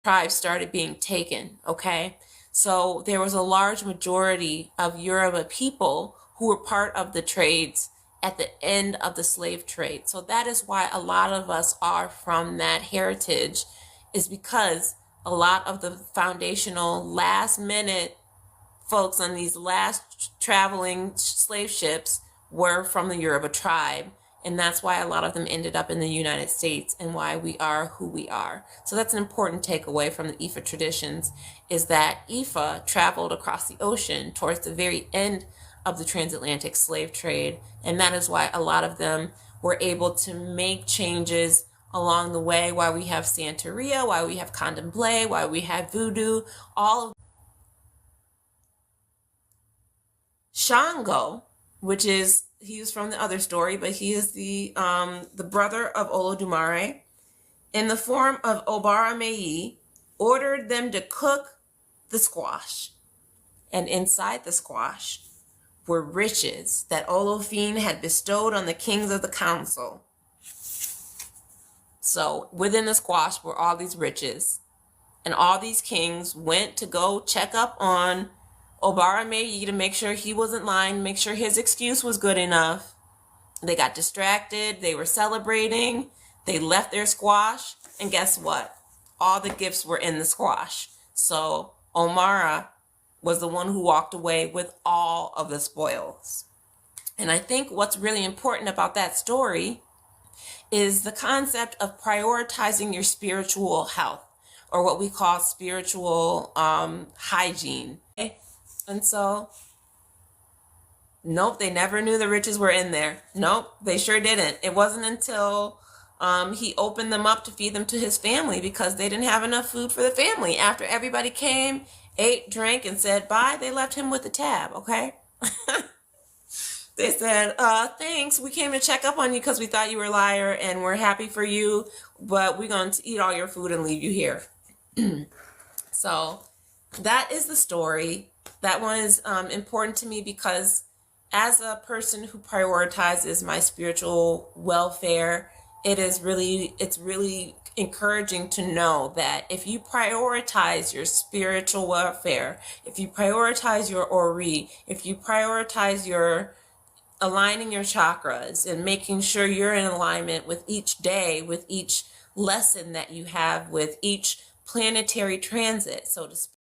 tribes started being taken, okay? So there was a large majority of Yoruba people who were part of the trades at the end of the slave trade. So that is why a lot of us are from that heritage, is because a lot of the foundational last minute folks on these last traveling slave ships were from the Yoruba tribe. And that's why a lot of them ended up in the United States and why we are who we are. So that's an important takeaway from the Ifa traditions, is that Ifa traveled across the ocean towards the very end of the transatlantic slave trade. And that is why a lot of them were able to make changes along the way, why we have Santeria, why we have Candomblé, why we have Voodoo, all of Shango, which is, he's from the other story, but he is the brother of Olodumare, in the form of Obara Meyi, ordered them to cook the squash. And inside the squash were riches that Olofin had bestowed on the kings of the council. So within the squash were all these riches. And all these kings went to go check up on Obara Meyi to make sure he wasn't lying, make sure his excuse was good enough. They got distracted. They were celebrating. They left their squash. And guess what? All the gifts were in the squash. So Omara was the one who walked away with all of the spoils. And I think what's really important about that story is the concept of prioritizing your spiritual health, or what we call spiritual hygiene. And so, nope, they never knew the riches were in there. Nope, they sure didn't. It wasn't until he opened them up to feed them to his family, because they didn't have enough food for the family. After everybody came, ate, drank, and said bye, they left him with the tab, okay? They said, thanks, we came to check up on you because we thought you were a liar and we're happy for you, but we're going to eat all your food and leave you here. So that is the story. That one is important to me because as a person who prioritizes my spiritual welfare, it's really encouraging to know that if you prioritize your spiritual welfare, if you prioritize your Ori, if you prioritize your aligning your chakras and making sure you're in alignment with each day, with each lesson that you have, with each planetary transit, so to speak.